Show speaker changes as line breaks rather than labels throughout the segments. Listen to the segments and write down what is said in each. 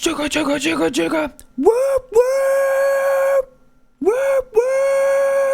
Chugga, chugga, chugga, chugga. Whoop, whoop. Whoop, whoop.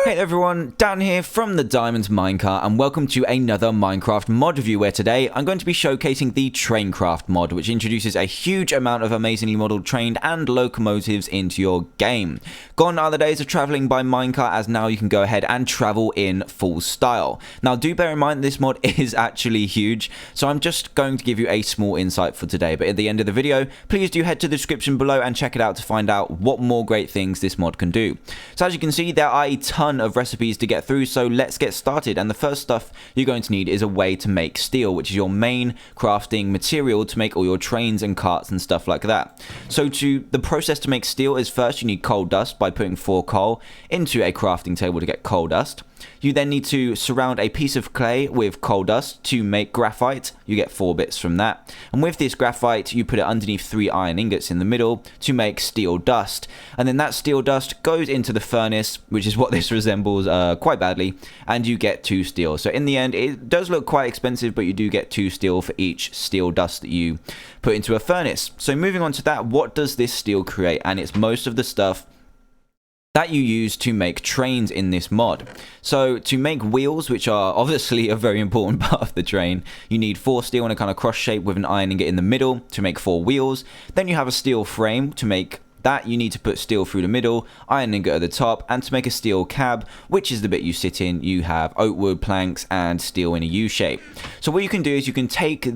Hey everyone, Dan here from the Diamonds Minecart, and welcome to another Minecraft mod review, where today I'm going to be showcasing the TRAINCRAFT mod, which introduces a huge amount of amazingly modeled train and locomotives into your game. Gone are the days of traveling by minecart, as now you can go ahead and travel in full style. Now do bear in mind this mod is actually huge, so I'm just going to give you a small insight for today, but at the end of the video, please do head to the description below and check it out to find out what more great things this mod can do. So as you can see, there are a ton of recipes to get through, so let's get started. And the first stuff you're going to need is a way to make steel, which is your main crafting material to make all your trains and carts and stuff like that. So the process to make steel is, first you need coal dust by putting 4 coal into a crafting table to get coal dust. You then need to surround a piece of clay with coal dust to make graphite. You get 4 bits from that. And with this graphite, you put it underneath 3 iron ingots in the middle to make steel dust. And then that steel dust goes into the furnace, which is what this resembles quite badly, and you get 2 steel. So in the end, it does look quite expensive, but you do get 2 steel for each steel dust that you put into a furnace. So moving on to that, what does this steel create? And it's most of the stuff that you use to make trains in this mod. So to make wheels, which are obviously a very important part of the train, you need 4 steel in a kind of cross shape with an iron ingot in the middle to make 4 wheels. Then you have a steel frame. To make that, you need to put steel through the middle, iron ingot at the top, and to make a steel cab, which is the bit you sit in, you have oak wood planks and steel in a U shape. So what you can do is you can take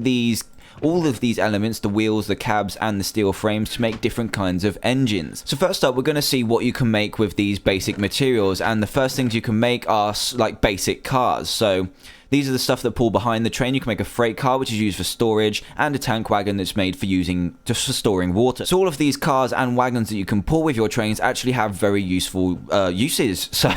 all of these elements, the wheels, the cabs, and the steel frames, to make different kinds of engines. So first up, we're going to see what you can make with these basic materials, and the first things you can make are like basic cars. So these are the stuff that pull behind the train. You can make a freight car, which is used for storage, and a tank wagon that's made for just for storing water. So all of these cars and wagons that you can pull with your trains actually have very useful uses. So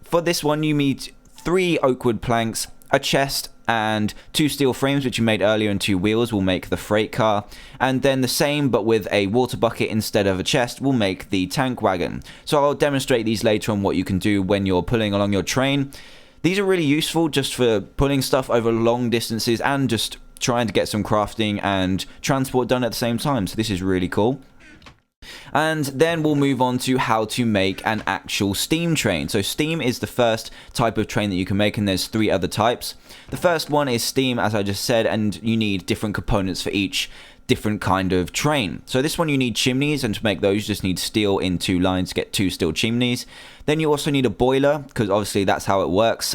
for this one, you need 3 oak wood planks, a chest, and 2 steel frames, which you made earlier, and 2 wheels will make the freight car. And then the same, but with a water bucket instead of a chest, will make the tank wagon. So I'll demonstrate these later on, what you can do when you're pulling along your train. These are really useful just for pulling stuff over long distances and just trying to get some crafting and transport done at the same time. So this is really cool. And then we'll move on to how to make an actual steam train. So steam is the first type of train that you can make, and there's 3 other types. The first one is steam, as I just said, and you need different components for each different kind of train. So this one, you need chimneys, and to make those you just need steel in 2 lines to get 2 steel chimneys. Then you also need a boiler, because obviously that's how it works.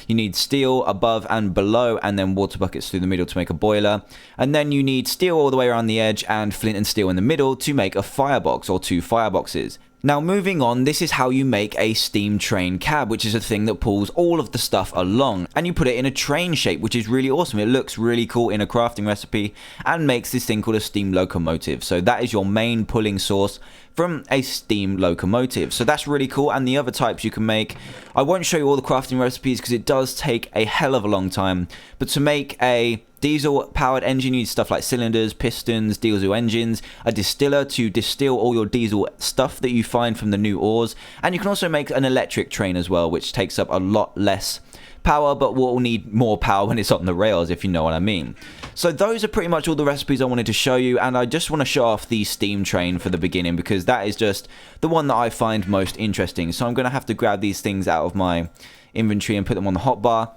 You need steel above and below, and then water buckets through the middle to make a boiler. And then you need steel all the way around the edge and flint and steel in the middle to make a firebox, or 2 fireboxes. Now moving on, this is how you make a steam train cab, which is a thing that pulls all of the stuff along, and you put it in a train shape, which is really awesome. It looks really cool in a crafting recipe and makes this thing called a steam locomotive. So that is your main pulling source from a steam locomotive. So that's really cool. And the other types you can make, I won't show you all the crafting recipes because it does take a hell of a long time, but to make a diesel powered engine, you need stuff like cylinders, pistons, diesel engines, a distiller to distill all your diesel stuff that you find from the new ores, and you can also make an electric train as well, which takes up a lot less power, but will need more power when it's on the rails, if you know what I mean. So those are pretty much all the recipes I wanted to show you, and I just want to show off the steam train for the beginning because that is just the one that I find most interesting. So I'm going to have to grab these things out of my inventory and put them on the hotbar.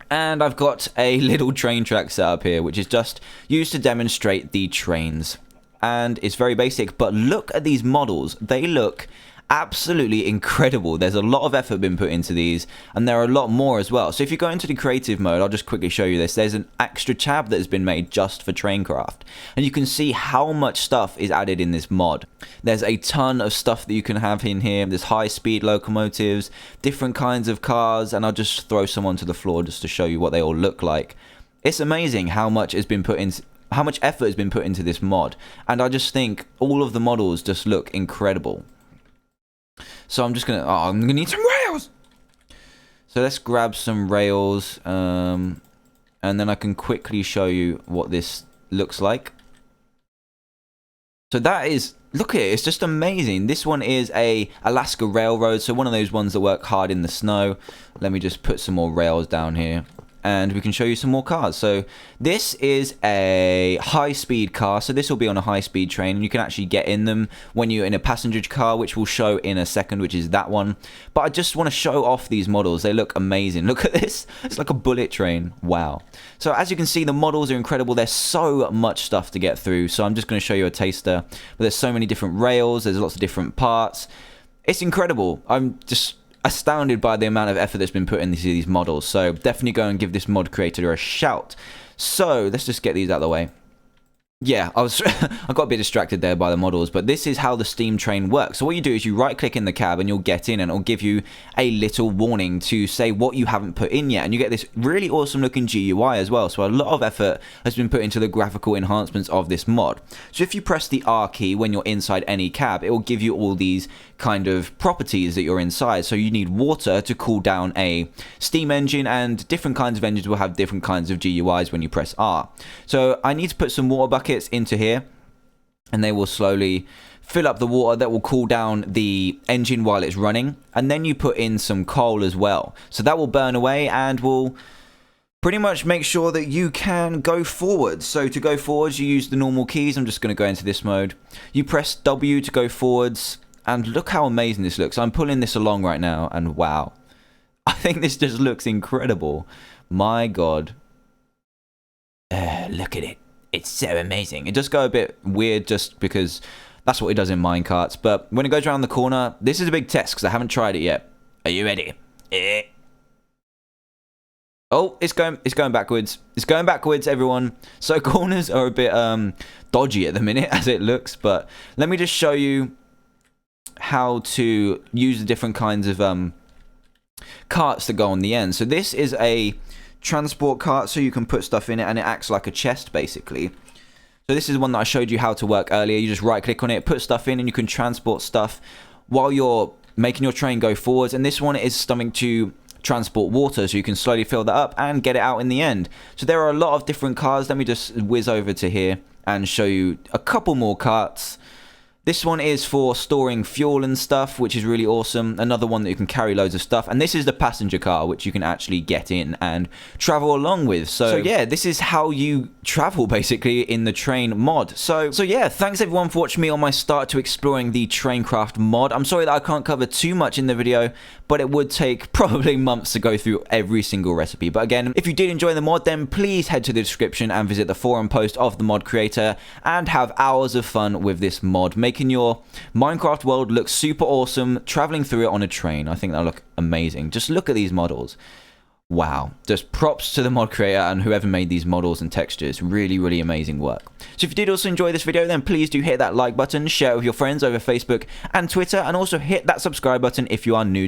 And I've got a little train track set up here, which is just used to demonstrate the trains. And it's very basic, but look at these models. They look absolutely incredible. There's a lot of effort been put into these, and there are a lot more as well. So if you go into the creative mode, I'll just quickly show you this. There's an extra tab that has been made just for TRAINCRAFT, and you can see how much stuff is added in this mod. There's a ton of stuff that you can have in here. There's high-speed locomotives, different kinds of cars, and I'll just throw some onto the floor just to show you what they all look like. It's amazing how much has been put in, how much effort has been put into this mod, and I just think all of the models just look incredible. So I'm gonna need some rails. So let's grab some rails, and then I can quickly show you what this looks like. So that is, look at it, it's just amazing. This one is a Alaska Railroad, so one of those ones that work hard in the snow. Let me just put some more rails down here. and we can show you some more cars. So this is a high-speed car, so this will be on a high-speed train, and you can actually get in them when you're in a passenger car, which we'll show in a second, which is that one. But I just want to show off these models. They look amazing. Look at this. It's like a bullet train. Wow. So as you can see, the models are incredible. There's so much stuff to get through, so I'm just going to show you a taster. But there's so many different rails. There's lots of different parts. It's incredible. I'm just astounded by the amount of effort that's been put into these models, so definitely go and give this mod creator a shout. So let's just get these out of the way. Yeah, I got a bit distracted there by the models, but this is how the steam train works. So what you do is you right click in the cab and you'll get in, and it'll give you a little warning to say what you haven't put in yet, and you get this really awesome looking GUI as well. So a lot of effort has been put into the graphical enhancements of this mod. So if you press the R key when you're inside any cab, it will give you all these kind of properties that you're inside. So you need water to cool down a steam engine, and different kinds of engines will have different kinds of GUIs when you press R. So I need to put some water buckets into here, and they will slowly fill up the water that will cool down the engine while it's running. And then you put in some coal as well, so that will burn away and will pretty much make sure that you can go forward. So to go forwards, you use the normal keys. I'm just going to go into this mode. You press W to go forwards, and look how amazing this looks. I'm pulling this along right now, and wow, I think this just looks incredible. My god, look at it. It's so amazing. It does go a bit weird just because that's what it does in minecarts. But when it goes around the corner, this is a big test because I haven't tried it yet. Are you ready? Oh, it's going backwards. It's going backwards, everyone. So corners are a bit dodgy at the minute as it looks. But let me just show you how to use the different kinds of carts that go on the end. So this is a transport cart, so you can put stuff in it, and it acts like a chest basically. So this is one that I showed you how to work earlier. You just right click on it, put stuff in, and you can transport stuff while you're making your train go forwards. And this one is something to transport water, so you can slowly fill that up and get it out in the end. So there are a lot of different cars. Let me just whiz over to here and show you a couple more carts. This one is for storing fuel and stuff, which is really awesome. Another one that you can carry loads of stuff. And this is the passenger car, which you can actually get in and travel along with. So yeah, this is how you travel basically in the train mod. So yeah, thanks everyone for watching me on my start to exploring the TRAINCRAFT mod. I'm sorry that I can't cover too much in the video, but it would take probably months to go through every single recipe. But again, if you did enjoy the mod, then please head to the description and visit the forum post of the mod creator and have hours of fun with this mod, making your Minecraft world look super awesome, traveling through it on a train. I think that'll look amazing. Just look at these models. Wow. Just props to the mod creator and whoever made these models and textures. Really, really amazing work. So if you did also enjoy this video, then please do hit that like button, share it with your friends over Facebook and Twitter, and also hit that subscribe button if you are new